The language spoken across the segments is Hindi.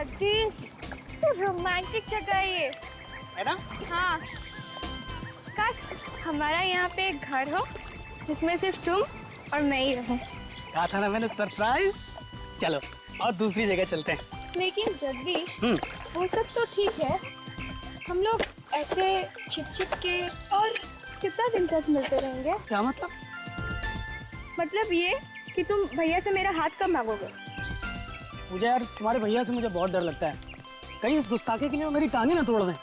जगदीश, तो रोमांटिक जगह है ये, है ना? हाँ। काश हमारा यहाँ पे एक घर हो जिसमें सिर्फ तुम और मैं ही रहूं। कहा था ना मैंने, सरप्राइज। चलो और दूसरी जगह चलते हैं। लेकिन जगदीश, वो सब तो ठीक है, हम लोग ऐसे छिप के और कितना दिन तक मिलते रहेंगे? क्या मतलब? मतलब ये कि तुम भैया से मेरा हाथ कब मांगोगे? मुझे यार तुम्हारे भैया से मुझे बहुत डर लगता है, कहीं इस गुस्ताखी के लिए वो मेरी टांगी ना तोड़ दें।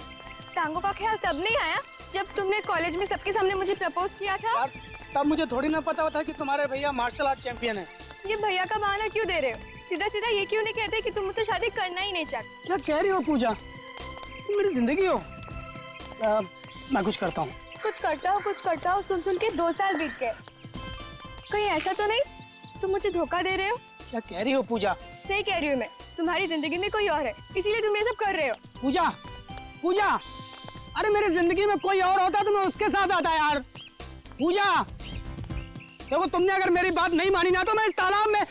टांगों का ख्याल तब नहीं आया जब तुमने कॉलेज में सबके सामने मुझे प्रपोज किया था। यार तब मुझे थोड़ी ना पता होता कि तुम्हारे भैया मार्शल आर्ट चैंपियन है। ये भैया का बहाना क्यों दे रहे हो? सीधा सीधा ये क्यों नहीं कहते कि तुम मुझसे शादी करना ही नहीं चाहते? क्या कह रही हो पूजा? तुम मेरी जिंदगी हो। मैं कुछ करता हूँ। कुछ करता हूँ सुन के 2 साल बीत गए। कहीं ऐसा तो नहीं तुम मुझे धोखा दे रहे हो? क्या कह रही हो पूजा? सही कह रही हूँ मैं, तुम्हारी जिंदगी में कोई और है, इसीलिए तुम ये सब कर रहे हो। पूजा, पूजा, अरे मेरी जिंदगी में कोई और होता तो मैं उसके साथ आता यार। पूजा, देखो तुमने अगर मेरी बात नहीं मानी ना तो मैं इस तालाब में।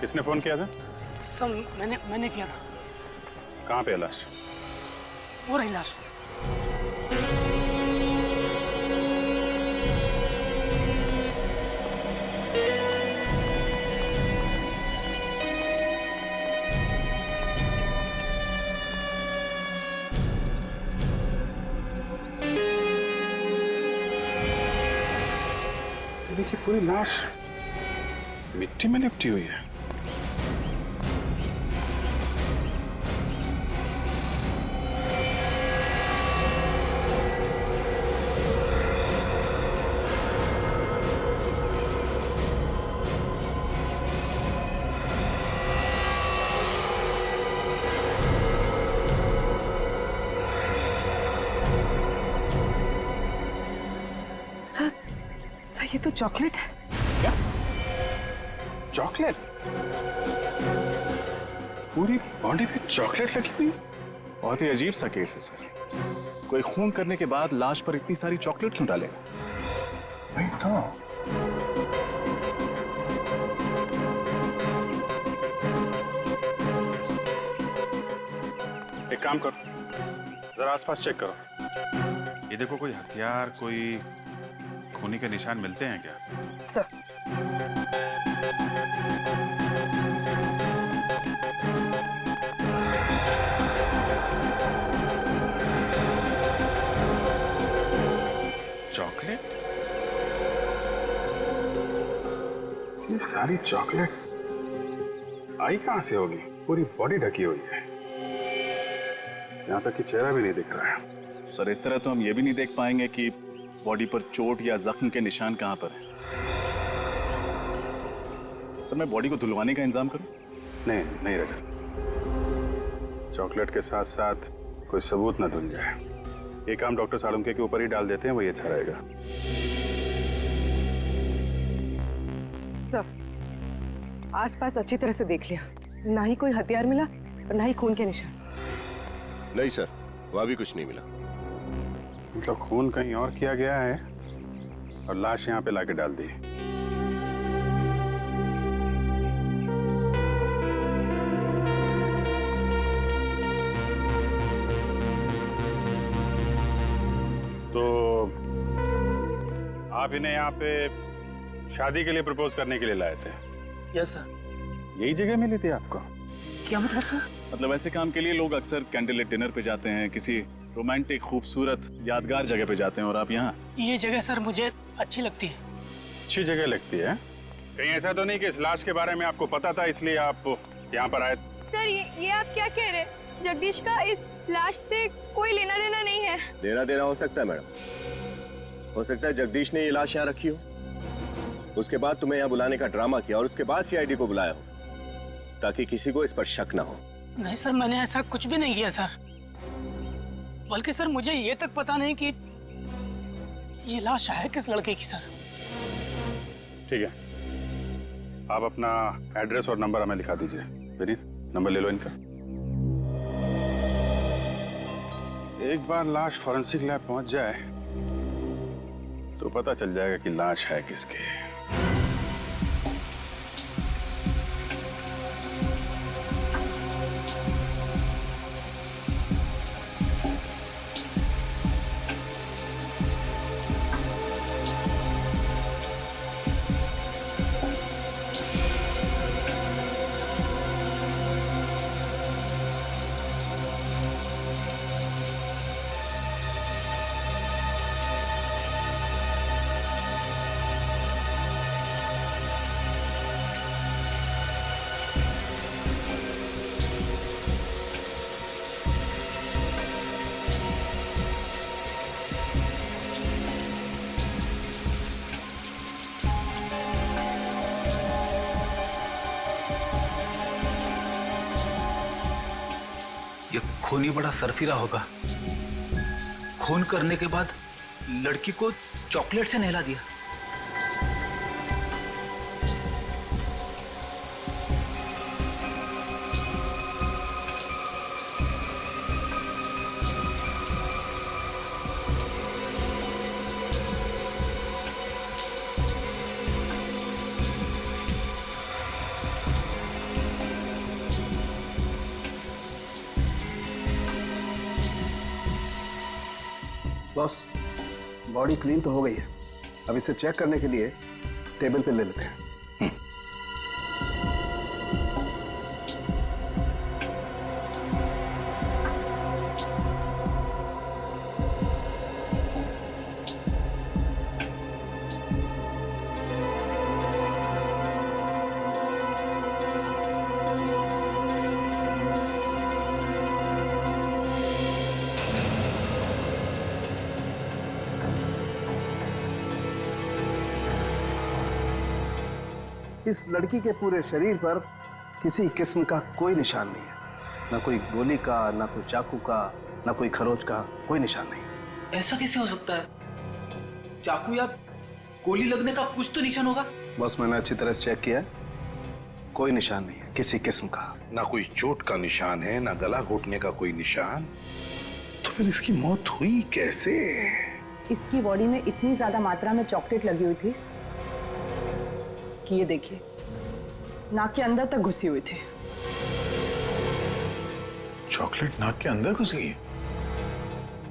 किसने फोन किया था? सब मैंने किया था। कहाँ पे है लाश? वो रही लाश। देखिए पूरी लाश मिट्टी में लिपटी हुई है। सर ये तो चॉकलेट है। क्या? चॉकलेट? पूरी बॉडी पे चॉकलेट लगी हुई? बहुत ही अजीब सा केस है सर। कोई खून करने के बाद लाश पर इतनी सारी चॉकलेट क्यों डालेगा? वही तो। एक काम करो, जरा आसपास चेक करो। ये देखो, कोई हथियार, कोई खूनी के निशान मिलते हैं क्या? Sir chocolate? ये सारी चॉकलेट आई कहां से होगी? पूरी बॉडी ढकी हुई है, यहाँ तक कि चेहरा भी नहीं दिख रहा है। सर इस तरह तो हम ये भी नहीं देख पाएंगे कि बॉडी पर चोट या जख्म के निशान कहां पर है। सर मैं बॉडी को धुलवाने का इंतजाम करूं? नहीं नहीं रखा। चॉकलेट के साथ साथ कोई सबूत ना धुल जाए। ये काम डॉक्टर सालुंके के ऊपर ही डाल देते हैं, वही अच्छा रहेगा। सर आसपास अच्छी तरह से देख लिया, ना ही कोई हथियार मिला और ना ही खून के निशान। नहीं सर, वहां भी कुछ नहीं मिला। मतलब खून कहीं और किया गया है और लाश यहाँ पे लाके डाल दी। तो आप इन्हें यहाँ पे शादी के लिए प्रपोज करने के लिए लाए थे? Yes sir. यही जगह मिली थी आपको? क्या मतलब सर? मतलब ऐसे काम के लिए लोग अक्सर कैंडल डिनर पे जाते हैं, किसी रोमांटिक खूबसूरत यादगार जगह पे जाते हैं, और आप यहाँ? ये जगह सर मुझे अच्छी लगती है। अच्छी जगह लगती है? कहीं ऐसा तो नहीं कि इस लाश के बारे में आपको पता था इसलिए आप यहाँ पर आए? सर ये आप क्या कह रहे? जगदीश का इस लाश से कोई लेना देना नहीं है। लेना देना हो सकता है मैडम, हो सकता है जगदीश ने ये लाश यहाँ रखी हो, उसके बाद तुम्हें यहाँ बुलाने का ड्रामा किया और उसके बाद सीआईडी को बुलाया हो ताकि किसी को इस पर शक ना हो। नहीं सर, मैंने ऐसा कुछ भी नहीं किया सर। बल्कि सर मुझे ये तक पता नहीं कि ये लाश है किस लड़के की सर। ठीक है, आप अपना एड्रेस और नंबर हमें लिखा दीजिए। विनीत, नंबर ले लो इनका। एक बार लाश फॉरेंसिक लैब पहुंच जाए तो पता चल जाएगा कि लाश है किसकी। ये खूनी बड़ा सरफिरा होगा। खून करने के बाद लड़की को चॉकलेट से नहला दिया। बॉस, बॉडी क्लीन तो हो गई है, अब इसे चेक करने के लिए टेबल पे ले लेते हैं। इस लड़की के पूरे शरीर पर किसी किस्म का कोई निशान नहीं है, ना कोई गोली का, ना कोई चाकू का, ना कोई खरोच का, कोई निशान नहीं। ऐसा कैसे हो सकता है? चाकू या गोली लगने का कुछ तो निशान होगा। बस मैंने अच्छी तरह से चेक किया है, कोई निशान नहीं है किसी किस्म का। ना कोई चोट का निशान है, ना गला घोटने का कोई निशान। तो फिर इसकी मौत हुई कैसे? इसकी बॉडी में इतनी ज्यादा मात्रा में चॉकलेट लगी हुई थी कि ये देखिए नाक के अंदर तक घुसी हुई थी। चॉकलेट नाक के अंदर घुस गई?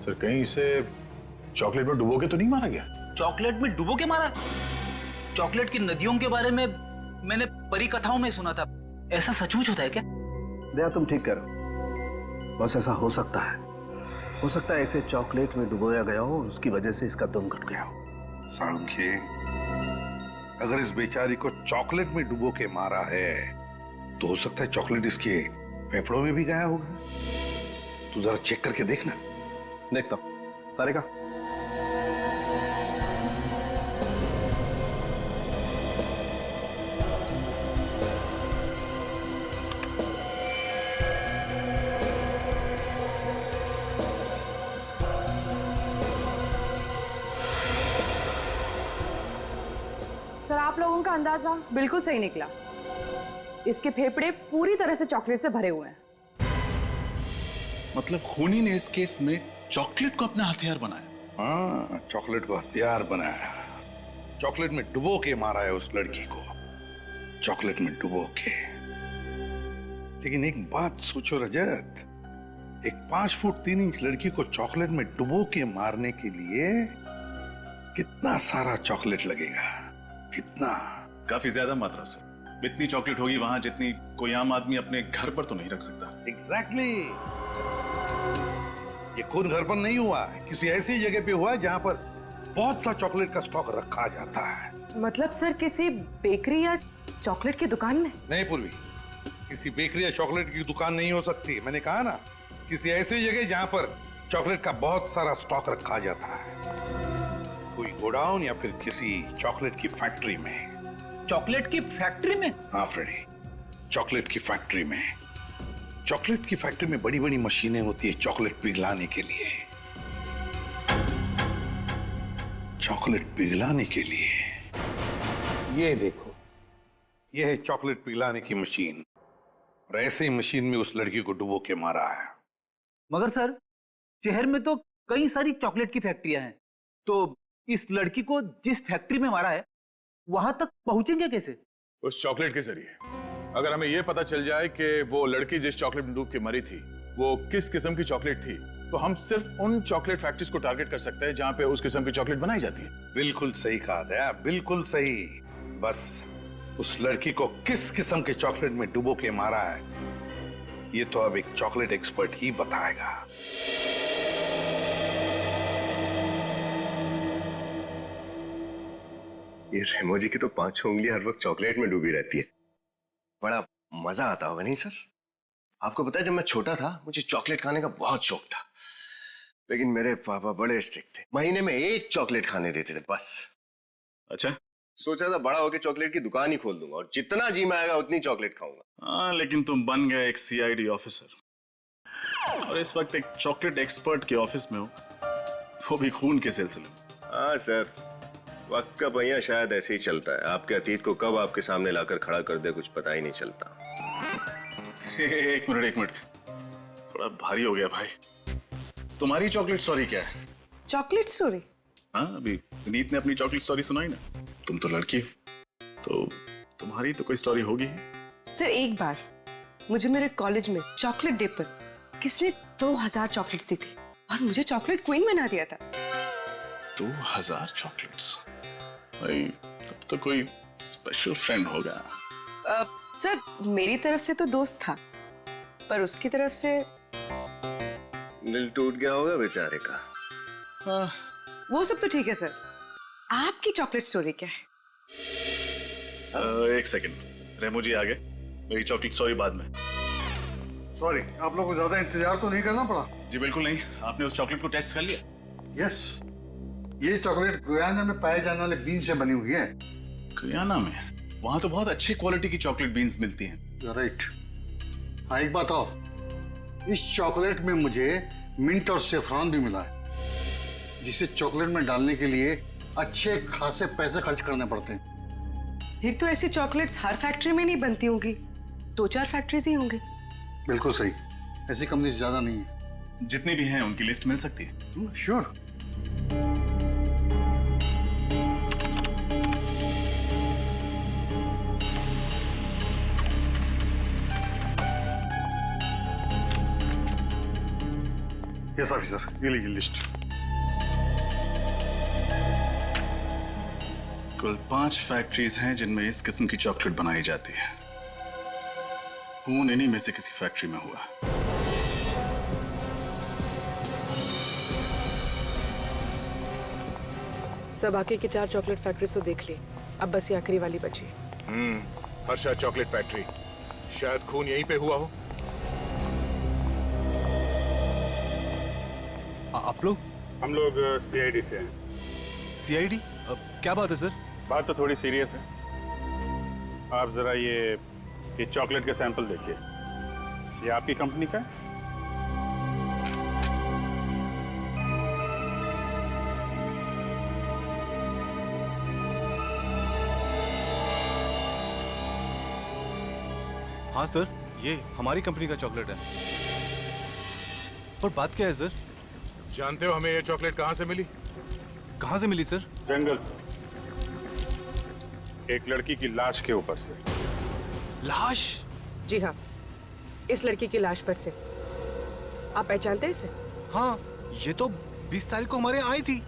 सर कहीं इसे चॉकलेट में डुबो के तो नहीं मारा गया? चॉकलेट में डुबो के मारा? चॉकलेट की नदियों के बारे में मैंने परी कथाओं में सुना था, ऐसा सचमुच होता है क्या? दया, तुम ठीक करो। बस ऐसा हो सकता है इसे चॉकलेट में डुबोया गया हो, उसकी वजह से इसका दम घुट गया हो। सालुंखे, अगर इस बेचारी को चॉकलेट में डुबो के मारा है तो हो सकता है चॉकलेट इसके फेफड़ों में भी गया होगा। तू जरा चेक करके देखना। देखता हूं। तारिका, सर आप लोगों का अंदाजा बिल्कुल सही निकला। इसके फेफड़े पूरी तरह से चॉकलेट से भरे हुए हैं। मतलब खूनी ने इस केस में चॉकलेट को अपना हथियार बनाया? हाँ, चॉकलेट को हथियार बनाया। चॉकलेट में डुबो के मारा है उस लड़की को, चॉकलेट में डुबो के। लेकिन एक बात सोचो रजत, एक 5 फुट 3 इंच लड़की को चॉकलेट में डुबो के मारने के लिए कितना सारा चॉकलेट लगेगा? कितना? काफी ज्यादा मात्रा से। इतनी चॉकलेट होगी वहां जितनी कोई आम आदमी अपने घर पर तो नहीं रख सकता। एग्जैक्टली। ये खून घर पर नहीं हुआ, किसी ऐसी जगह पे हुआ है जहां पर बहुत सा चॉकलेट का स्टॉक रखा जाता है। मतलब सर किसी बेकरी या चॉकलेट की दुकान में? नहीं पूर्वी, किसी बेकरी या चॉकलेट की दुकान नहीं हो सकती। मैंने कहा ना, किसी ऐसी जगह जहां पर चॉकलेट का बहुत सारा स्टॉक रखा जाता है, कोई गोडाउन या फिर किसी चॉकलेट की फैक्ट्री में। चॉकलेट की फैक्ट्री में? हाँ फ्रेडी, चॉकलेट की फैक्ट्री में। चॉकलेट की फैक्ट्री में बड़ी बड़ी मशीनें होती है चॉकलेट पिघलाने के लिए, चॉकलेट पिघलाने के लिए। ये देखो, ये है चॉकलेट पिघलाने की मशीन, और ऐसे ही मशीन में उस लड़की को डुबो के मारा है। मगर सर, शहर में तो कई सारी चॉकलेट की फैक्ट्रियां हैं, तो इस लड़की को जिस फैक्ट्री में मारा है वहां तक पहुंचेंगे कैसे? उस चॉकलेट के जरिए। अगर हमें यह पता चल जाए कि वो लड़की जिस चॉकलेट में डूब के मरी थी वो किस किस्म की चॉकलेट थी, तो हम सिर्फ उन चॉकलेट फैक्ट्रीज को टारगेट कर सकते हैं जहां पे उस किस्म की चॉकलेट बनाई जाती है। बिल्कुल सही कहा दया, बिल्कुल सही। बस उस लड़की को किस किस्म के चॉकलेट में डुबो के मारा है, ये तो अब एक चॉकलेट एक्सपर्ट ही बताएगा। ये रेमो जी की तो 5 उंगलियां हर वक्त चॉकलेट में डूबी रहती है। बड़ा मजा आता होगा नहीं सर? आपको पता है, जब मैं छोटा था मुझे चॉकलेट खाने का बहुत शौक था, लेकिन मेरे पापा बड़े स्ट्रिक्ट थे, महीने में 1 चॉकलेट खाने देते थे बस। अच्छा, सोचा था बड़ा होकर चॉकलेट की दुकान ही खोल दूंगा और जितना जी में आएगा उतनी चॉकलेट खाऊंगा। हाँ, लेकिन तुम बन गए एक सीआईडी ऑफिसर, और इस वक्त एक चॉकलेट एक्सपर्ट के ऑफिस में हो, वो भी खून के सिलसिले में। हाँ सर, वक्त का पहिया शायद ऐसे ही चलता है, आपके अतीत को कब आपके सामने लाकर खड़ा कर दे कुछ पता ही नहीं चलता। एक मिनट, थोड़ा भारी हो गया भाई। तुम्हारी चॉकलेट स्टोरी क्या है? Chocolate story? हाँ, अभी नीत ने अपनी चॉकलेट स्टोरी सुनाई ना। तुम तो लड़की हो, तो तुम्हारी तो कोई स्टोरी होगी। सर, एक बार मुझे मेरे कॉलेज में चॉकलेट डे पर किसने 2000 चॉकलेट्स दी थी और मुझे चॉकलेट क्वीन बना दिया था। 2000 चॉकलेट्स? भाई, तब तो कोई स्पेशल फ्रेंड होगा। सर, मेरी तरफ से तो दोस्त था, पर उसकी तरफ से दिल टूट गया होगा बेचारे का। हाँ, वो सब तो ठीक है सर, आपकी चॉकलेट स्टोरी क्या है? एक सेकंड, रेमो जी आ गए, मेरी चॉकलेट स्टोरी बाद में। सॉरी, आप लोगों को ज्यादा इंतजार तो नहीं करना पड़ा? जी बिल्कुल नहीं। आपने उस चॉकलेट को टेस्ट कर लिया? यस, ये चॉकलेट गुयाना में पाए जाने वाले बीन से बनी हुई है। गुयाना में? वहां तो बहुत अच्छी क्वालिटी की चॉकलेट बीन्स मिलती हैं। राइट। हाँ, एक बात और, इस चॉकलेट में मुझे मिंट और सेफ्रॉन भी मिला है, जिसे चॉकलेट में डालने के लिए अच्छे खासे पैसे खर्च करने पड़ते हैं। फिर तो ऐसी चॉकलेट्स हर फैक्ट्री में नहीं बनती होंगी, 2-4 फैक्ट्रीज ही होंगी। बिल्कुल सही, ऐसी कंपनी ज्यादा नहीं है। जितनी भी हैं उनकी लिस्ट मिल सकती है? श्योर। यस ऑफिसर, ये लीजिए लिस्ट। कुल 5 फैक्ट्रीज हैं जिनमें इस किस्म की चॉकलेट बनाई जाती है। खून इन्हीं में से किसी फैक्ट्री में हुआ। सब बाकी की 4 चॉकलेट फैक्ट्रीज तो देख ली, अब बस ये आखिरी वाली बची। हर्षा चॉकलेट फैक्ट्री, शायद खून यहीं पे हुआ हो। आप लोग? हम लोग सीआईडी से हैं। सीआईडी? क्या बात है सर? बात तो थोड़ी सीरियस है। आप जरा ये चॉकलेट के सैंपल देखिए। ये आपकी कंपनी का है? हाँ सर, ये हमारी कंपनी का चॉकलेट है। पर बात क्या है सर? जानते हो हमें ये चॉकलेट कहाँ से मिली? कहाँ से मिली सर? जंगल से, एक लड़की की लाश के ऊपर से। लाश? जी हाँ, इस लड़की की लाश पर से। आप पहचानते हैं इसे? हाँ, ये तो 20 तारीख को हमारे यहाँ आई थी,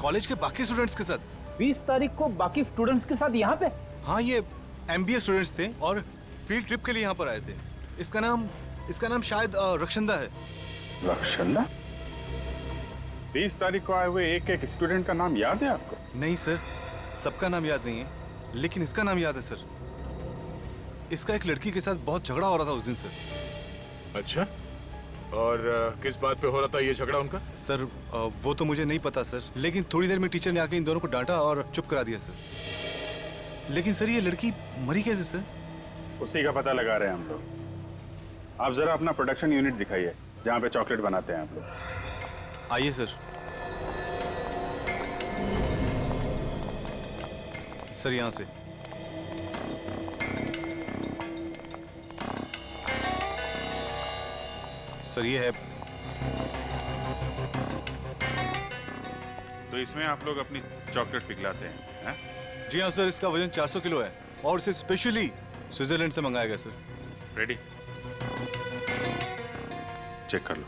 कॉलेज के बाकी स्टूडेंट्स के साथ। 20 तारीख को बाकी स्टूडेंट्स के साथ यहाँ पे? हाँ, ये MBA स्टूडेंट्स थे और फील्ड ट्रिप के लिए यहाँ पर आए थे। इसका नाम शायद रक्षंदा है। रक्षंदा? 20 तारीख को आए हुए एक स्टूडेंट का नाम याद है आपको? नहीं सर, सबका नाम याद नहीं है, लेकिन इसका नाम याद है सर। इसका एक लड़की के साथ बहुत झगड़ा हो रहा था उस दिन सर। अच्छा, और किस बात पे हो रहा था ये झगड़ा उनका? सर वो तो मुझे नहीं पता सर, लेकिन थोड़ी देर में टीचर ने आके इन दोनों को डांटा और चुप करा दिया सर। लेकिन सर ये लड़की मरी कैसे सर? उसी का पता लगा रहे हैं हम लोग। आप जरा अपना प्रोडक्शन यूनिट दिखाइए जहाँ पे चॉकलेट बनाते हैं आप लोग। आइए सर। सर यहाँ से। सर ये है। तो इसमें आप लोग अपनी चॉकलेट पिघलाते हैं, हैं? जी हाँ सर, इसका वजन 400 किलो है और इसे स्पेशली स्विट्जरलैंड से मंगाया गया सर। रेडी? चेक कर लो।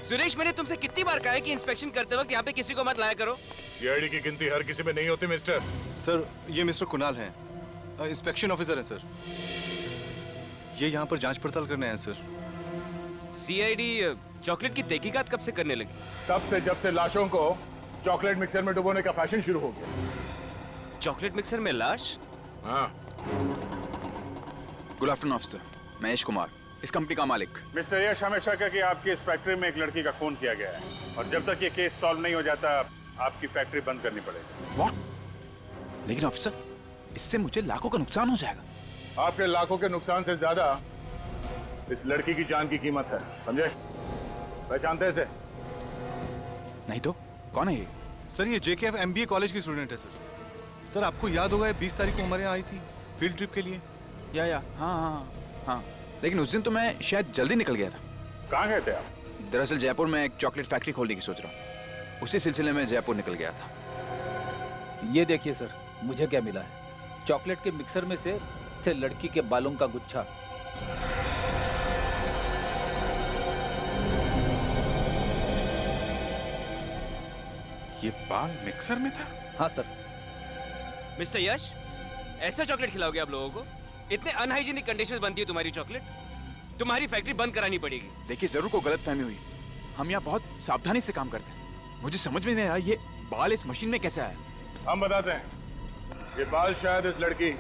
सुरेश, मैंने तुमसे कितनी बार कहा है कि इंस्पेक्शन करते वक्त यहाँ पे किसी को मत लाया करो। सीआईडी की गिनती हर किसी में नहीं होती मिस्टर। सर ये मिस्टर कुणाल हैं, इंस्पेक्शन ऑफिसर हैं सर। ये यहाँ पर जांच पड़ताल करने आए हैं सर। सीआईडी चॉकलेट की तहकीकात कब से करने लगी? तब से जब से लाशों को चॉकलेट मिक्सर में डुबोने का फैशन शुरू हो गया। चॉकलेट मिक्सर में लाश? हाँ। Good afternoon officer, Mahesh Kumar, इस कंपनी का मालिक। मिस्टर यश, हमें शक है कि आपकी इस फैक्ट्री में एक लड़की का खून किया गया है और जब तक ये केस सॉल्व नहीं हो जाता आपकी फैक्ट्री बंद करनी पड़ेगी। व्हाट? लेकिन ऑफिसर, इससे मुझे लाखों का नुकसान हो जाएगा। आपके लाखों के नुकसान से ज्यादा इस लड़की की जान की कीमत है, समझे? पहचानते हैं इसे? नहीं तो कौन है ये? सर ये JKF MBA कॉलेज की स्टूडेंट है सर। सर आपको याद होगा 20 तारीख को हमारे यहाँ आई थी फील्ड ट्रिप के लिए। या हाँ, लेकिन उस दिन तो मैं शायद जल्दी निकल गया था। कहाँ गए थे आप? दरअसल जयपुर में एक चॉकलेट फैक्ट्री खोलने की सोच रहा हूँ, उसी सिलसिले में जयपुर निकल गया था। ये देखिए सर, मुझे क्या मिला है। चॉकलेट के मिक्सर में से लड़की के बालों का गुच्छा। ये बाल मिक्सर में था? हाँ सर। मिस्टर यश, ऐसा चॉकलेट खिलाओगे आप लोगों को? इतने अनहाइजीनिक कंडीशन में बनती है तुम्हारी चॉकलेट। तुम्हारी फैक्ट्री बंद करानी पड़ेगी। देखिए जरूर को गलतफहमी हुई, हम यहाँ बहुत सावधानी से काम करते हैं। मुझे समझ में नहीं आया ये बाल इस मशीन में कैसे आया। हम बताते हैं। ये बाल शायद इस लड़की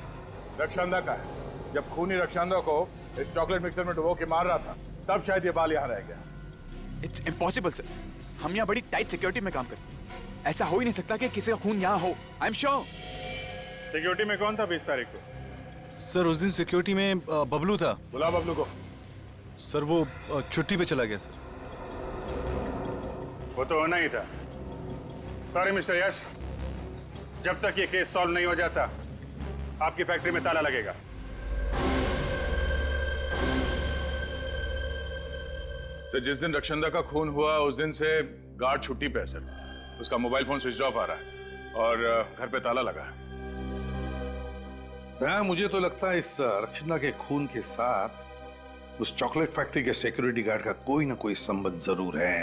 रक्षांदा का है। जब खूनी रक्षांदा को इस चॉकलेट मिक्सर में डुबो के मार रहा था, तब शायद ये बाल यहाँ रह गया। इट्स इम्पॉसिबल सर, हम यहाँ बड़ी टाइट सिक्योरिटी में काम करते हैं। ऐसा हो ही नहीं सकता कि किसी का खून यहाँ हो। I am sure. सिक्योरिटी में कौन था 20 तारीख को? सर उस दिन सिक्योरिटी में बबलू था। बुला बबलू को। सर वो छुट्टी पे चला गया सर। वो तो होना ही था। सॉरी मिस्टर यश, जब तक ये केस सॉल्व नहीं हो जाता आपकी फैक्ट्री में ताला लगेगा। सर जिस दिन रक्षांदा का खून हुआ उस दिन से गार्ड छुट्टी पे है सर। उसका मोबाइल फोन स्विच ऑफ आ रहा है और घर पे ताला लगा है। मुझे तो लगता है इस रक्षांदा के खून के साथ उस चॉकलेट फैक्ट्री के सिक्योरिटी गार्ड का कोई ना कोई संबंध जरूर है।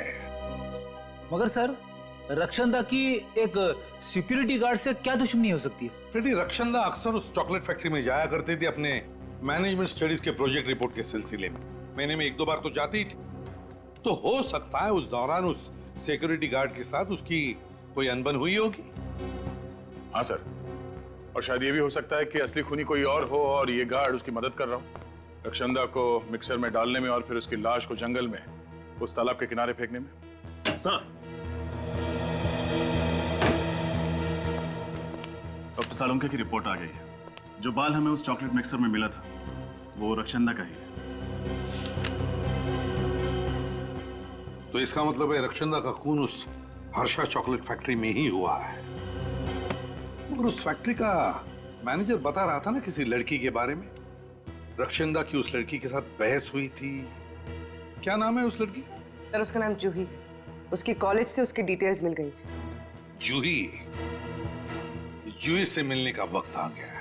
मगर सर, रक्षांदा की एक सिक्योरिटी गार्ड से क्या दुश्मनी हो सकती है? फ्रेडी, रक्षांदा अक्सर उस चॉकलेट फैक्ट्री में जाया करते थे अपने मैनेजमेंट स्टडीज के प्रोजेक्ट रिपोर्ट के सिलसिले में। महीने में 1-2 बार तो जाती ही थी। तो हो सकता है उस दौरान उस सिक्योरिटी गार्ड के साथ उसकी कोई अनबन हुई होगी। हाँ सर, और शायद ये भी हो सकता है कि असली खूनी कोई और हो और ये गार्ड उसकी मदद कर रहा हो रक्षांदा को मिक्सर में डालने में और फिर उसकी लाश को जंगल में उस तालाब के किनारे फेंकने में। सर, डॉक्टर सालुंके की रिपोर्ट आ गई है। जो बाल हमें उस चॉकलेट मिक्सर में मिला था वो रक्षांदा का ही है। तो इसका मतलब है रक्षांदा का खून उस हर्षा चॉकलेट फैक्ट्री में ही हुआ है। मगर उस फैक्ट्री का मैनेजर बता रहा था ना किसी लड़की के बारे में। रक्षांदा की उस लड़की के साथ बहस हुई थी। क्या नाम है उस लड़की का? सर उसका नाम जूही। उसके कॉलेज से उसकी डिटेल्स मिल गई। जूही? जूही से मिलने का वक्त आ गया है।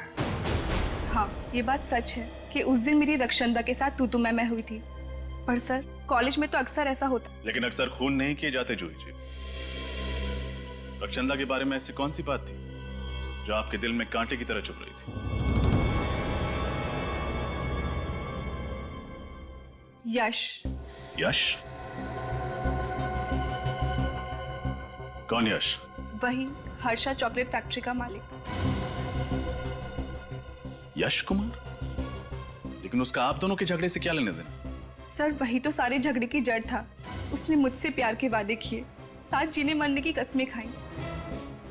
हाँ, ये बात सच है कि उस दिन मेरी रक्षांदा के साथ तू मैं हुई थी। पर सर, कॉलेज में तो अक्सर ऐसा होता। लेकिन अक्सर खून नहीं किए जाते जूही जी। रक्षांदा के बारे में ऐसी कौन सी बात थी जो आपके दिल में कांटे की तरह चुभ रही थी? यश। यश? कौन यश? वही हर्षा चॉकलेट फैक्ट्री का मालिक। यश कुमार? लेकिन उसका आप दोनों के झगड़े से क्या लेने देना? सर वही तो सारे झगड़े की जड़ था। उसने मुझसे प्यार के वादे किए, साथ जीने मरने की कस्में खाई,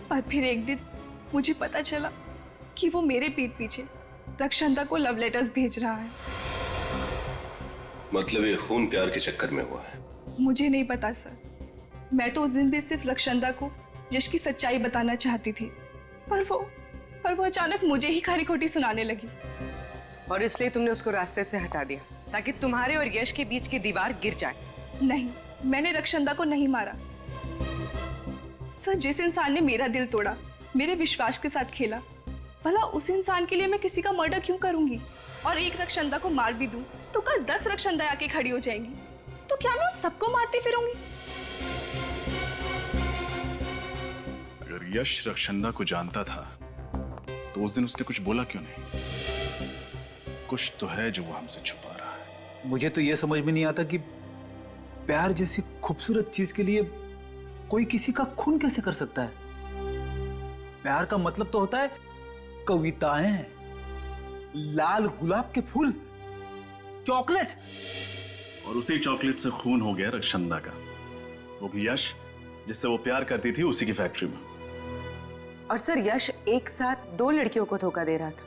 पर फिर एक दिन मुझे पता चला कि वो मेरे पीठ पीछे रक्षंदा को लव लेटर्स भेज रहा है। मतलब ये खून प्यार के चक्कर में हुआ है? मुझे नहीं पता सर, मैं तो उस दिन भी सिर्फ रक्षंदा को यश की सच्चाई बताना चाहती थी, पर वो अचानक मुझे ही खरी खोटी सुनाने लगी। और इसलिए तुमने उसको रास्ते से हटा दिया ताकि तुम्हारे और यश के बीच की दीवार गिर जाए। नहीं, मैंने रक्षंदा को नहीं मारा सर। जिस इंसान ने मेरा दिल तोड़ा, मेरे विश्वास के साथ खेला, भला उस इंसान के लिए मैं किसी का मर्डर क्यों करूंगी? और एक रक्षंदा को मार भी दूं तो कल 10 रक्षंदा आके खड़ी हो जाएंगी, तो क्या मैं उन सबको मारती फिरूंगी? अगर यश रक्षंदा को जानता था तो उस दिन उसने कुछ बोला क्यों नहीं? कुछ तो है जो वो हमसे छुपा रहा है। मुझे तो यह समझ में नहीं आता कि प्यार जैसी खूबसूरत चीज के लिए कोई किसी का खून कैसे कर सकता है। प्यार का मतलब तो होता है कविताएं, लाल गुलाब के फूल, चॉकलेट। और उसी चॉकलेट से खून हो गया रक्षंदा का, वो भी यश जिससे वो प्यार करती थी उसी की फैक्ट्री में। और सर यश एक साथ 2 लड़कियों को धोखा दे रहा था,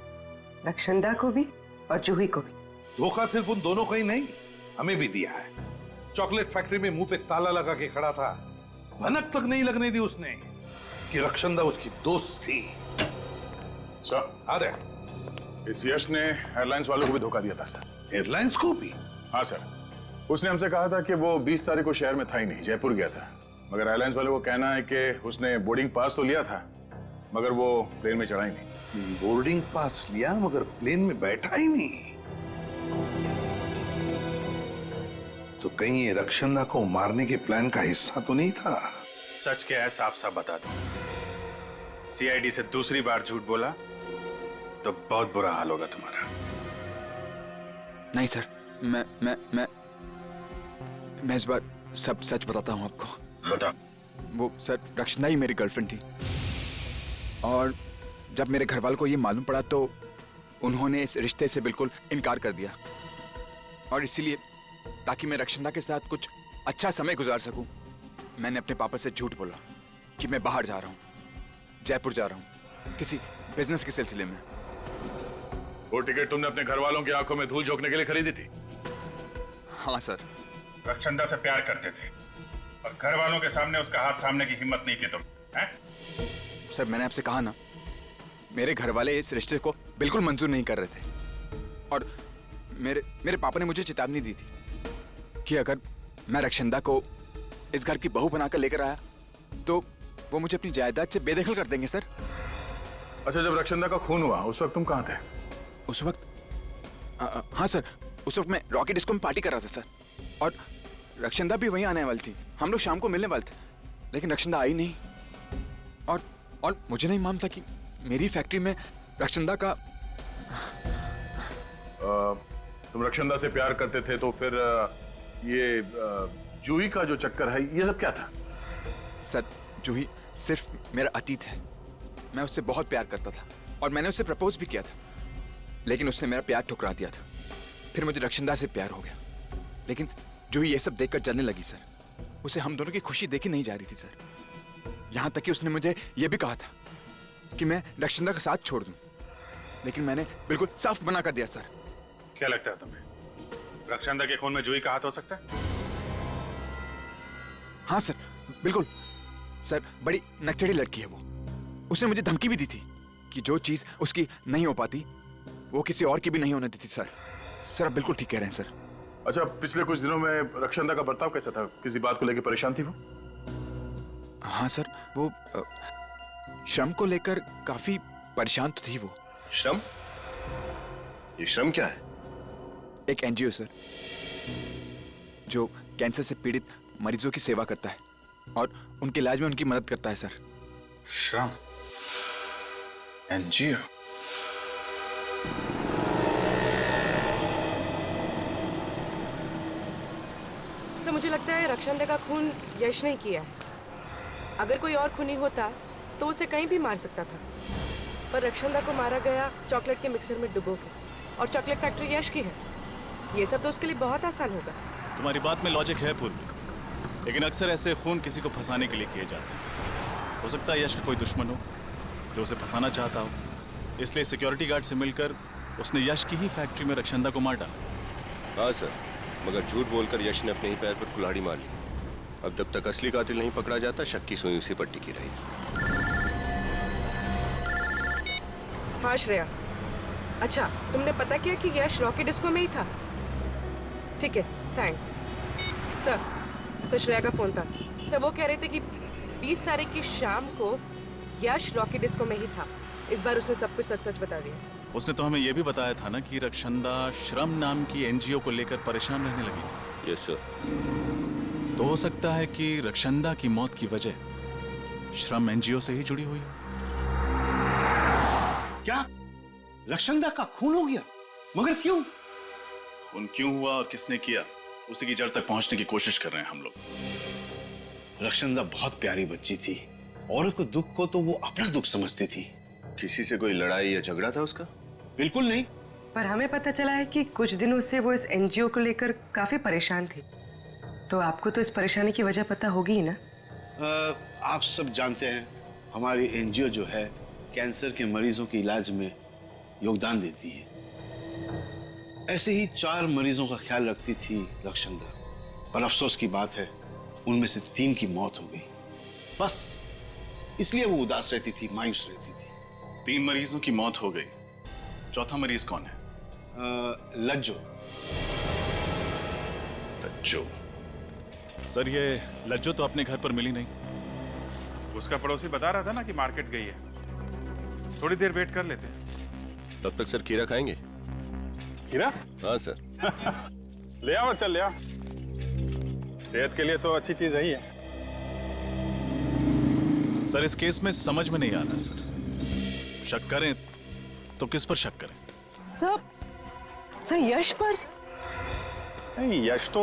रक्षंदा को भी और जूही को भी। धोखा सिर्फ उन दोनों को ही नहीं, हमें भी दिया है। चॉकलेट फैक्ट्री में मुंह पे ताला लगा के खड़ा था, भनक तक नहीं लगने दी उसने कि रक्षंदा उसकी दोस्त थी। सर, इस यश ने एयरलाइंस वालों को भी धोखा दिया था सर। एयरलाइंस को भी? हाँ सर, उसने हमसे कहा था कि वो 20 तारीख को शहर में था ही नहीं, जयपुर गया था। मगर एयरलाइंस वालों को कहना है कि उसने बोर्डिंग पास तो लिया था मगर वो प्लेन में चढ़ा ही नहीं। बोर्डिंग पास लिया मगर प्लेन में बैठा ही नहीं? तो कहीं ये रक्षंदा को मारने के प्लान का हिस्सा तो नहीं था? सच क्या है साफ साफ बता दो। सीआईडी से दूसरी बार झूठ बोला तो बहुत बुरा हाल होगा तुम्हारा। नहीं सर, मैं इस बार सब सच बताता हूँ आपको। बता। वो सर रक्षंदा ही मेरी गर्लफ्रेंड थी, और जब मेरे घर वालों को ये मालूम पड़ा तो उन्होंने इस रिश्ते से बिल्कुल इनकार कर दिया। और इसीलिए ताकि मैं रक्षंदा के साथ कुछ अच्छा समय गुजार सकूं, मैंने अपने पापा से झूठ बोला कि मैं बाहर जा रहा हूँ, जयपुर जा रहा हूँ किसी बिजनेस के सिलसिले में। वो टिकट तुमने अपने घर वालों की आंखों में धूल झोंकने के लिए खरीदी थी? हाँ सर। रक्षंदा से प्यार करते थे और घर वालों के सामने उसका हाथ थामने की हिम्मत नहीं थी तुम, हैं? सर मैंने आपसे कहा ना, मेरे घर वाले इस रिश्ते को बिल्कुल मंजूर नहीं कर रहे थे। और मेरे पापा ने मुझे चेतावनी दी थी कि अगर मैं रक्षंदा को इस घर की बहू बनाकर लेकर आया तो वो मुझे अपनी जायदाद से बेदखल कर देंगे सर। अच्छा, जब रक्षंदा का खून हुआ उस वक्त तुम कहाँ थे? उस वक्त हाँ सर, उस वक्त मैं रॉकेट डिस्को में पार्टी कर रहा था सर, और रक्षंदा भी वहीं आने वाली थी। हम लोग शाम को मिलने वाले थे, लेकिन रक्षंदा आई नहीं। और मुझे नहीं मालूम था कि मेरी फैक्ट्री में रक्षंदा का तुम रक्षंदा से प्यार करते थे तो फिर ये जूही का जो चक्कर है ये सब क्या था? सर जूही सिर्फ मेरा अतीत है। मैं उससे बहुत प्यार करता था और मैंने उससे प्रपोज भी किया था, लेकिन उसने मेरा प्यार ठुकरा दिया था। फिर मुझे रक्षंदा से प्यार हो गया, लेकिन जूही ये सब देखकर जलने लगी सर। उसे हम दोनों की खुशी देखी नहीं जा रही थी सर। यहाँ तक कि उसने मुझे ये भी कहा था कि मैं रक्षंदा का साथ छोड़ दूं, लेकिन मैंने बिल्कुल साफ मना कर दिया सर। क्या लगता है तुम्हें रक्षंदा के खून में जूही का हाथ हो सकता है? हाँ सर, बिल्कुल सर। बड़ी नकचड़ी लड़की है वो। उसने मुझे धमकी भी दी थी कि जो चीज उसकी नहीं हो पाती वो किसी और की भी नहीं होने देती सर। सर आप बिल्कुल ठीक कह रहे हैं सर। अच्छा, पिछले कुछ दिनों में रक्षंदा का बर्ताव कैसा था? किसी बात को लेकर परेशान थी वो? हाँ सर, वो श्रम को लेकर काफी परेशान तो थी वो। श्रम? ये श्रम क्या है? एक एनजीओ सर, जो कैंसर से पीड़ित मरीजों की सेवा करता है और उनके इलाज में उनकी मदद करता है सर। श्रम एनजीओ? सर मुझे लगता है रक्षंदा का खून यश ने किया है। अगर कोई और खूनी होता तो उसे कहीं भी मार सकता था, पर रक्षंदा को मारा गया चॉकलेट के मिक्सर में डुबो के, और चॉकलेट फैक्ट्री यश की है। ये सब तो उसके लिए बहुत आसान होगा। तुम्हारी बात में लॉजिक है पूर्वी, लेकिन अक्सर ऐसे खून किसी को फंसाने के लिए किए जाते हैं। हो सकता है यश का कोई दुश्मन हो जो उसे फंसाना चाहता हो, इसलिए सिक्योरिटी गार्ड से मिलकर उसने यश की ही फैक्ट्री में रक्षंदा को मार डाला। हाँ सर, मगर झूठ बोलकर यश ने अपने ही पैर पर कुल्हाड़ी मार ली। अब जब तक असली कातिल नहीं पकड़ा जाता, शक की सुई उसी पर टिकी रहेगी। हाँ श्रेया, अच्छा तुमने पता किया कि यश रॉकी डिस्को में ही था? ठीक है, थैंक्स। सर श्रेया का फोन था। सर वो कह रहे थे कि 20 तारीख की शाम को यश रॉकी डिस्को में ही था। इस बार उसने सब कुछ सच सच बता दिया। उसने तो हमें यह भी बताया था ना कि रक्षंदा श्रम नाम की एनजीओ को लेकर परेशान रहने लगी थी। Yes sir. तो हो सकता है कि रक्षंदा की मौत की वजह श्रम एनजीओ से ही जुड़ी हुई हो। क्या रक्षंदा का खून हो गया? मगर क्यों? खून क्यों हुआ और किसने किया, उसी की जड़ तक पहुंचने की कोशिश कर रहे हैं हम लोग। रक्षंदा बहुत प्यारी बच्ची थी, औरों को दुख को तो वो अपना दुख समझती थी। किसी से कोई लड़ाई या झगड़ा था उसका? बिल्कुल नहीं। पर हमें पता चला है कि कुछ दिनों से वो इस एनजीओ को लेकर काफी परेशान थी। तो आपको तो इस परेशानी की वजह पता होगी ही ना? आप सब जानते हैं हमारी एनजीओ जो है कैंसर के मरीजों के इलाज में योगदान देती है। ऐसे ही 4 मरीजों का ख्याल रखती थी रक्षंदा, पर अफसोस की बात है उनमें से 3 की मौत हो गई। बस इसलिए वो उदास रहती थी, मायूस रहती थी। 3 मरीजों की मौत हो गई, चौथा मरीज कौन है? लज्जो। लज्जो? सर ये लज्जो तो अपने घर पर मिली नहीं। उसका पड़ोसी बता रहा था ना कि मार्केट गई है। थोड़ी देर वेट कर लेते हैं। तब तक सर खीरा खाएंगे? खीरा? हाँ सर। ले आओ, चल ले आओ। सेहत के लिए तो अच्छी चीज है ही है। सर इस केस में समझ में नहीं आ रहा सर, शक करें तो किस पर शक करें? सर यश पर? नहीं, यश तो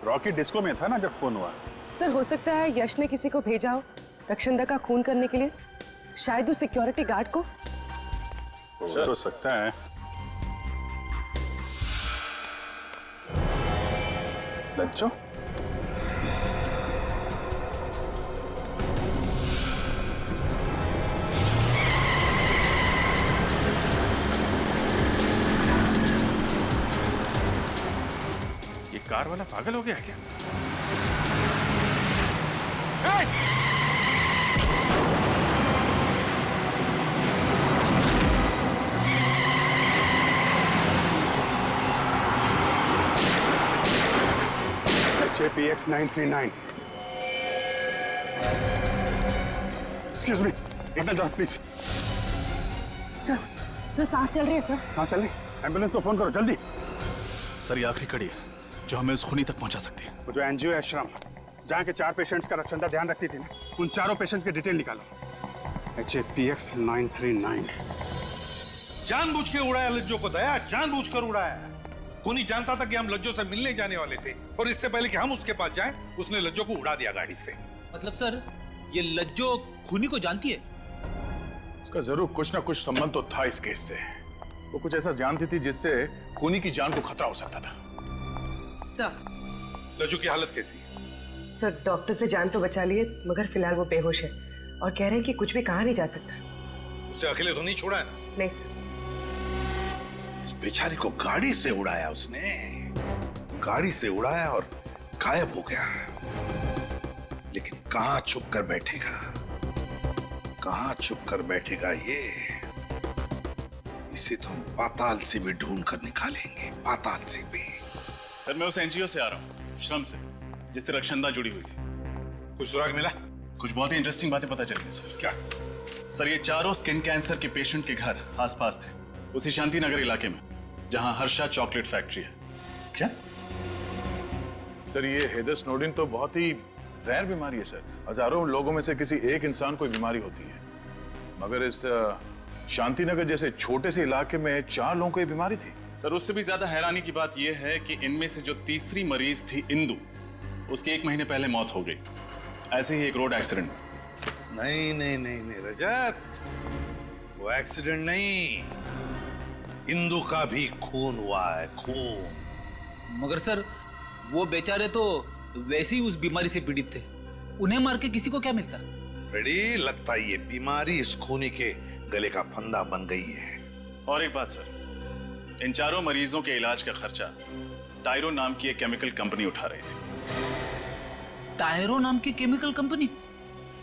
रॉकी डिस्को में था ना जब खून हुआ। सर हो सकता है यश ने किसी को भेजा हो रक्षंदा का खून करने के लिए, शायद उस सिक्योरिटी गार्ड को। हो सकता है। लज्जो? कार वाला पागल हो गया क्या? HAPX 939. Excuse me. Please. Sir सांस चल रही है। सर सांस चल रही? एम्बुलेंस को फोन करो जल्दी। सर ये आखिरी कड़ी है जो हमें उस खूनी तक पहुंचा सकती है। वो जो एनजीओ है श्रम, जहाँ के 4 पेशेंट्स का रक्षंदा ध्यान रखती थी ना, उन 4 पेशेंट्स की डिटेल निकालो। HAPX 939। जानबूझ के उड़ाया लज्जो को दया, जानबूझकर उड़ाया। खूनी जानता था कि हम लज्जो से मिलने जाने वाले थे और इससे पहले कि हम उसके पास जाएं, उसने लज्जो को उड़ा दिया गाड़ी से। मतलब सर ये लज्जो खूनी को जानती है? उसका जरूर कुछ ना कुछ संबंध तो था इस केस से। वो कुछ ऐसा जानती थी जिससे खूनी की जान को खतरा हो सकता था। सर लज्जो की हालत कैसी है? सर डॉक्टर से जान तो बचा लिए, मगर फिलहाल वो बेहोश है और कह रहे हैं कि कुछ भी कहा नहीं जा सकता। उसे अकेले तो नहीं छोड़ा है ना? नहीं सर। इस बेचारी को गाड़ी से उड़ाया उसने, गाड़ी से उड़ाया और गायब हो गया। लेकिन कहां छुप कर बैठेगा, कहां छुप कर बैठेगा ये? इसे तो हम पाताल से भी ढूंढ कर निकालेंगे, पाताल से भी। सर मैं उस एनजीओ से आ रहा हूँ, श्रम से, जिससे रक्षंदा जुड़ी हुई थी। कुछ सुराग मिला? कुछ बहुत ही इंटरेस्टिंग बातें पता चली सर। क्या? सर ये 4 स्किन कैंसर के पेशेंट के घर आसपास थे, उसी शांति नगर इलाके में जहां हर्षा चॉकलेट फैक्ट्री है। क्या? सर ये हेदर स्नोडेन तो बहुत ही रैर बीमारी है सर। हजारों लोगों में से किसी एक इंसान को बीमारी होती है, मगर इस शांति नगर जैसे छोटे से इलाके में 4 लोगों को ये बीमारी थी। सर उससे भी ज्यादा हैरानी की बात यह है कि इनमें से जो तीसरी मरीज थी इंदु, उसकी 1 महीने पहले मौत हो गई, ऐसे ही एक रोड एक्सीडेंट। नहीं नहीं नहीं नहीं रजत, वो एक्सीडेंट नहीं, इंदु का भी खून हुआ है, खून। मगर सर वो बेचारे तो वैसे ही उस बीमारी से पीड़ित थे, उन्हें मार के किसी को क्या मिलता? फ्रेडी, लगता है ये बीमारी इस खूनी के गले का फंदा बन गई है। और एक बात सर, इन चारों मरीजों के इलाज का खर्चा टायरो नाम की एक केमिकल कंपनी उठा रही थी। टायरो नाम की केमिकल कंपनी?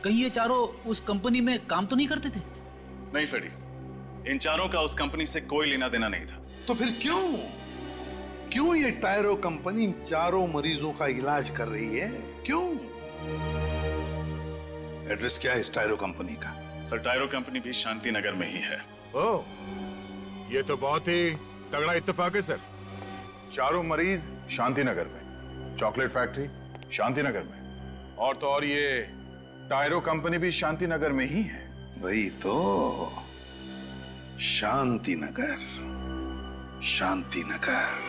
कहीं ये चारों उस कंपनी में काम तो नहीं करते थे? नहीं फ्रेडी, इन चारों का उस कंपनी से कोई लेना देना नहीं था। तो फिर क्यों ये टायरो कंपनी इन चारों मरीजों का इलाज कर रही है? क्यों? एड्रेस क्या है इस टायरो कंपनी का? सर टायरो कंपनी भी शांति नगर में ही है। ओह, ये तो बहुत ही तगड़ा इत्तेफाक है सर। चारों मरीज शांति नगर में, चॉकलेट फैक्ट्री शांति नगर में, और तो और ये टायरो कंपनी भी शांति नगर में ही है। वही तो, शांति नगर, शांति नगर।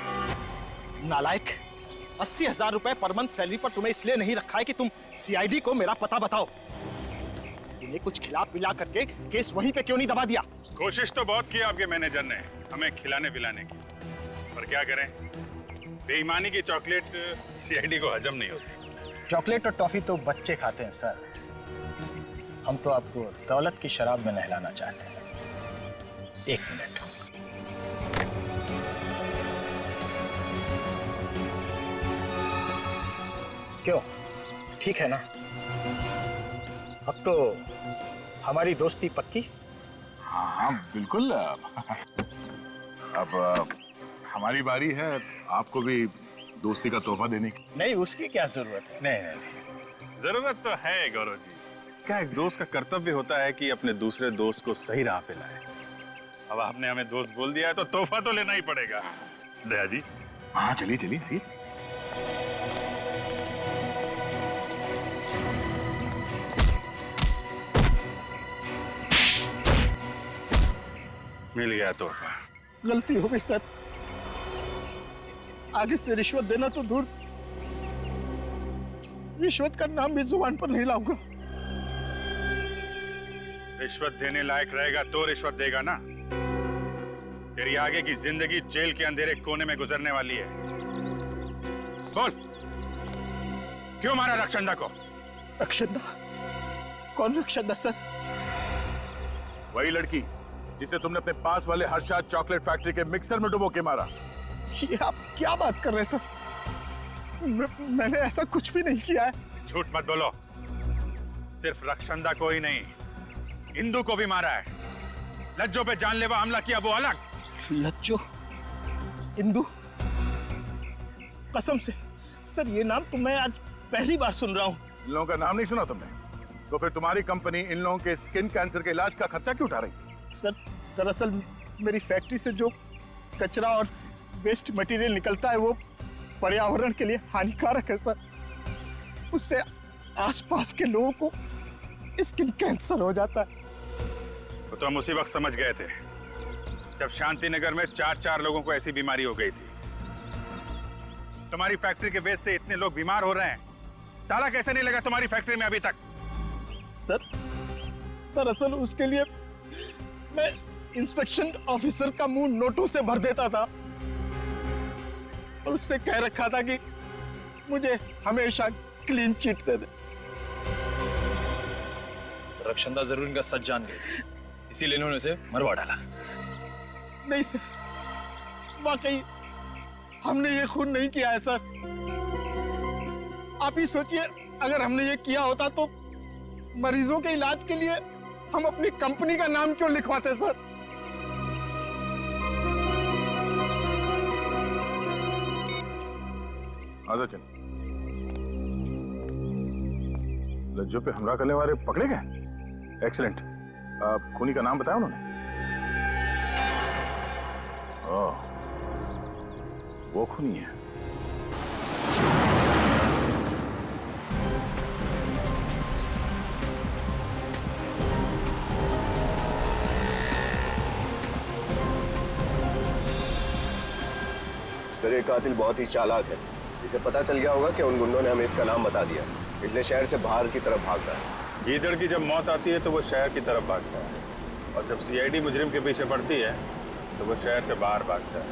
नालायक, 80,000 रुपए पर मंथ सैलरी पर तुम्हें इसलिए नहीं रखा है कि तुम सीआईडी को मेरा पता बताओ। तुम्हें कुछ खिला पिला करके केस वहीं पे क्यों नहीं दबा दिया? कोशिश तो बहुत की आपके मैनेजर ने हमें खिलाने पिलाने की, पर क्या करें, बेईमानी की चॉकलेट सीआईडी को हजम नहीं होती। चॉकलेट और टॉफी तो बच्चे खाते हैं सर, हम तो आपको दौलत की शराब में नहलाना चाहते हैं। एक मिनट। क्यों, ठीक है ना? अब तो हमारी दोस्ती पक्की? हाँ बिल्कुल। अब हमारी बारी है आपको भी दोस्ती का तोहफा देने की। नहीं, उसकी क्या जरूरत है? नहीं, जरूरत तो है गौरव जी। क्या एक दोस्त का कर्तव्य होता है कि अपने दूसरे दोस्त को सही राह पे लाए। अब आपने हमें दोस्त बोल दिया है तो तोहफा तो लेना ही पड़ेगा। दया जी। हाँ चलिए चलिए आइए। मिल गया तोहफा। गलती हो गई सर, आगे से रिश्वत देना तो दूर, रिश्वत का नाम भी जुबान पर नहीं लाऊंगा। रिश्वत देने लायक रहेगा तो रिश्वत देगा ना। तेरी आगे की जिंदगी जेल के अंधेरे कोने में गुजरने वाली है। बोल, क्यों मारा रक्षंदा को? रक्षंदा? कौन रक्षंदा सर? वही लड़की जिसे तुमने अपने पास वाले हर्षाद चॉकलेट फैक्ट्री के मिक्सर में डुबो के मारा। ये आप क्या बात कर रहे हैं सर? मैंने ऐसा कुछ भी नहीं किया है। झूठ मत बोलो। सिर्फ रक्षंदा को ही नहीं, इंदु को भी मारा है। लज्जो पे जानलेवा हमला किया वो अलग। लज्जो? इंदु? कसम से सर, ये नाम तो मैं आज पहली बार सुन रहा हूँ। इन लोगों का नाम नहीं सुना तुमने? तो फिर तुम्हारी कंपनी इन लोगों के स्किन कैंसर के इलाज का खर्चा क्यों उठा रही? सर दरअसल मेरी फैक्ट्री से जो कचरा और वेस्ट मटेरियल निकलता है वो पर्यावरण के लिए हानिकारक है सर। उससे आसपास के लोगों को स्किन कैंसर हो जाता है। तो हम उसी वक्त समझ गए थे जब शांति नगर में 4 लोगों को ऐसी बीमारी हो गई थी। तुम्हारी फैक्ट्री के वेस्ट से इतने लोग बीमार हो रहे हैं, ताला कैसे नहीं लगा तुम्हारी फैक्ट्री में अभी तक? सर दरअसल उसके लिए मैं इंस्पेक्शन ऑफिसर का मुंह नोटों से भर देता था और उससे कह रखा था कि मुझे हमेशा क्लीन चिट दे दे। रक्षंदा जरूर इनका सच जान गई थी, इसीलिए इन्होंने उसे मरवा डाला। नहीं सर, वाकई हमने ये खून नहीं किया है सर। आप ही सोचिए, अगर हमने ये किया होता तो मरीजों के इलाज के लिए हम अपनी कंपनी का नाम क्यों लिखवाते सर? आजा चल। लज्जो पे हमला करने वाले पकड़े गए? एक्सीलेंट। खूनी का नाम बताया उन्होंने? ओह, वो खूनी है। सर ये कातिल बहुत ही चालाक है। इसे पता चल गया होगा कि उन गुंडों ने हमें इसका नाम बता दिया, इसलिए शहर से बाहर की तरफ भागता है। गीदड़ की जब मौत आती है तो वो शहर की तरफ भागता है, और जब सीआईडी मुजरिम के पीछे पड़ती है तो वो शहर से बाहर भागता है।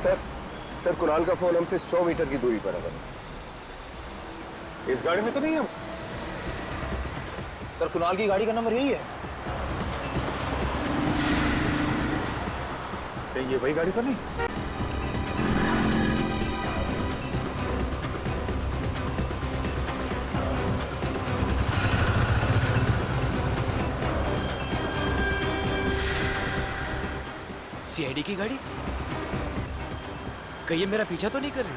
सर कुणाल का फोन हमसे 100 मीटर की दूरी पर है बस। इस गाड़ी में तो नहीं हम। सर कुणाल की गाड़ी का नंबर यही है। कहीं ये वही गाड़ी तो नहीं? सीआईडी की गाड़ी? कहीं ये मेरा पीछा तो नहीं कर रही?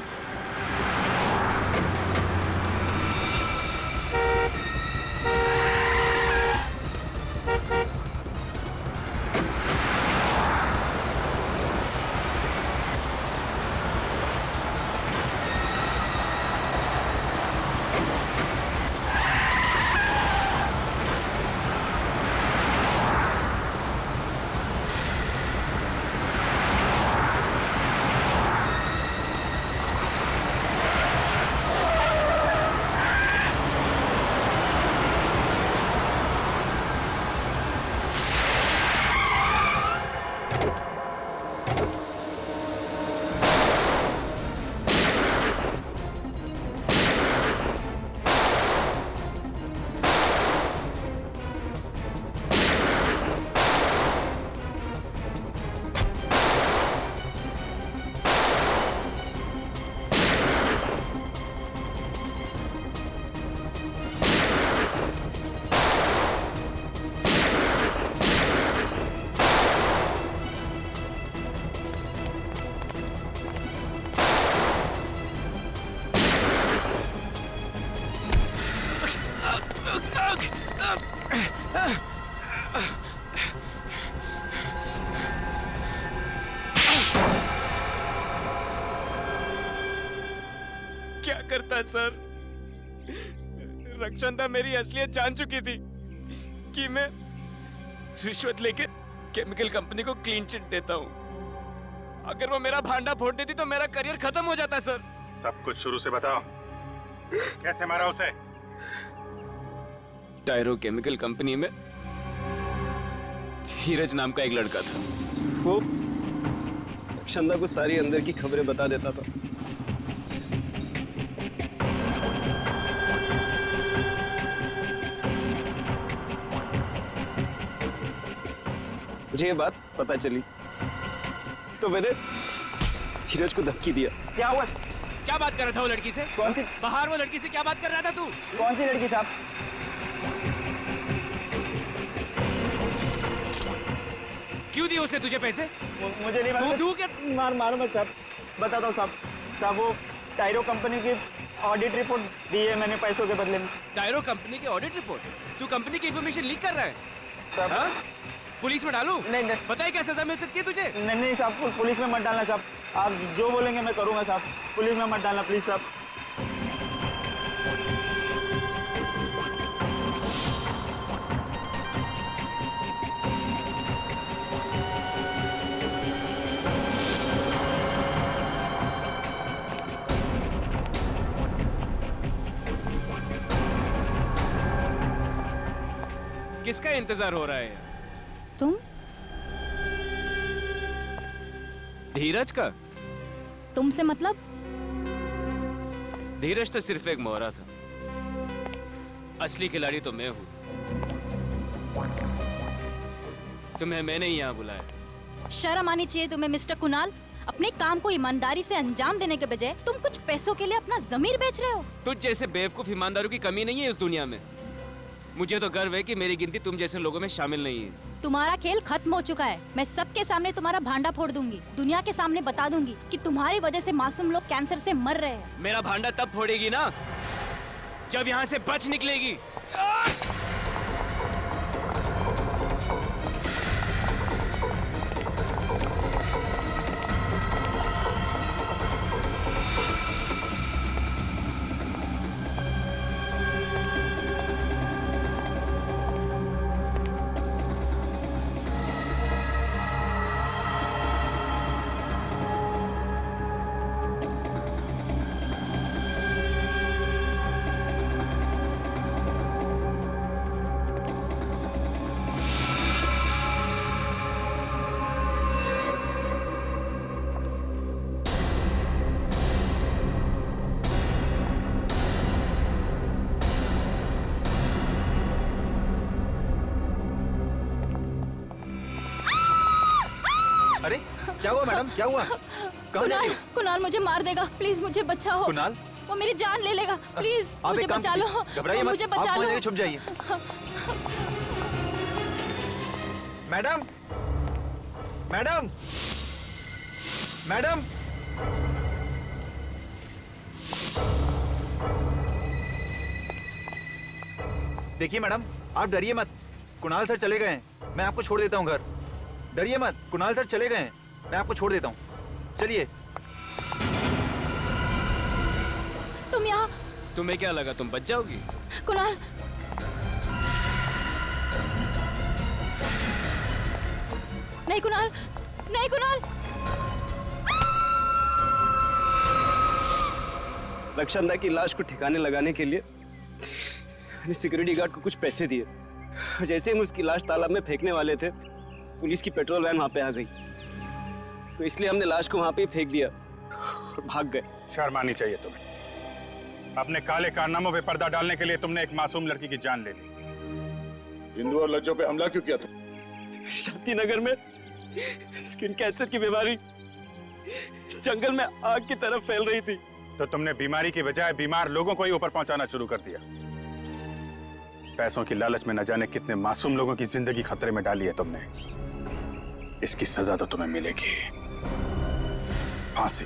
क्या करता सर? रक्षंदा मेरी असलियत जान चुकी थी कि मैं रिश्वत लेके केमिकल कंपनी को क्लीन चिट देता हूँ। अगर वो मेरा भांडा फोड़ देती तो मेरा करियर खत्म हो जाता सर। सब कुछ शुरू से बताओ। कैसे मारा उसे? टायरो केमिकल कंपनी में धीरज नाम का एक लड़का था। वो रक्षंदा को सारी अंदर की खबरें बता देता था। मुझे ये बात पता चली तो मैंने धीरज को धमकी दिया। क्या हुआ? क्या बात कर रहा था वो लड़की से? कौन सी? बाहर वो लड़की से क्या बात कर रहा था तू? कौन सी लड़की साहब? क्यों दिए उसने तुझे पैसे? मुझे नहीं मालूम। तू क्या? मारो मत साहब। बताता हूँ साहब। साहब वो टायरो कंपनी की ऑडिट रिपोर्ट दी है मैंने पैसों के बदले में। टायरो कंपनी की ऑडिट रिपोर्ट? तू कंपनी की इंफॉर्मेशन लीक कर रहा है? साहब पुलिस में डालूं? नहीं। पता है क्या सजा मिल सकती है तुझे? नहीं साहब, पुलिस में मत डालना साहब। आप जो बोलेंगे मैं करूंगा साहब। पुलिस में मत डालना प्लीज साहब। किसका इंतजार हो रहा है? तुम? धीरज का? तुमसे मतलब? धीरज तो सिर्फ एक मोहरा था। असली खिलाड़ी तो मैं हूं। तुम्हें मैंने ही यहां बुलाया। शर्म आनी चाहिए तुम्हें मिस्टर कुणाल। अपने काम को ईमानदारी से अंजाम देने के बजाय तुम कुछ पैसों के लिए अपना जमीर बेच रहे हो। तुझ जैसे बेवकूफ ईमानदारों की कमी नहीं है इस दुनिया में। मुझे तो गर्व है कि मेरी गिनती तुम जैसे लोगों में शामिल नहीं है। तुम्हारा खेल खत्म हो चुका है। मैं सबके सामने तुम्हारा भांडा फोड़ दूंगी। दुनिया के सामने बता दूंगी कि तुम्हारी वजह से मासूम लोग कैंसर से मर रहे हैं। मेरा भांडा तब फोड़ेगी ना जब यहाँ से बच निकलेगी। क्या हुआ मैडम, क्या हुआ? कहाँ जा रही हो? कुणाल मुझे मार देगा, प्लीज मुझे बचाओ। कुणाल? वो मेरी जान ले लेगा, प्लीज मुझे बचा लो। घबराइए मत, मुझे बचा आप लो। छुप जाइए। Madam, madam, madam. देखिए मैडम, आप डरिए मत, कुणाल सर चले गए हैं, मैं आपको छोड़ देता हूँ घर। डरिए मत, कुणाल सर चले गए हैं, मैं आपको छोड़ देता हूँ, चलिए। तुम यहाँ? तुम्हें क्या लगा तुम बच जाओगी? कुणाल, नहीं कुणाल, नहीं कुणाल। रक्षांदा की लाश को ठिकाने लगाने के लिए मैंने सिक्योरिटी गार्ड को कुछ पैसे दिए। जैसे हम उसकी लाश तालाब में फेंकने वाले थे, पुलिस की पेट्रोल वैन वहां पे आ गई, तो इसलिए हमने लाश को वहां पे फेंक दिया और भाग गए। शर्म आनी चाहिए तुम्हें। अपने काले कारनामों पे पर्दा डालने के लिए तुमने एक मासूम लड़की की जान ले ली। हिंदू और लज्जों पे हमला क्यों किया तुम? शांति नगर में स्किन कैंसर की बीमारी जंगल में आग की तरफ फैल रही थी, तो तुमने बीमारी की बजाय बीमार लोगों को ही ऊपर पहुंचाना शुरू कर दिया। पैसों की लालच में न जाने कितने मासूम लोगों की जिंदगी खतरे में डाली है तुमने। इसकी सजा तो तुम्हें मिलेगी, फांसी।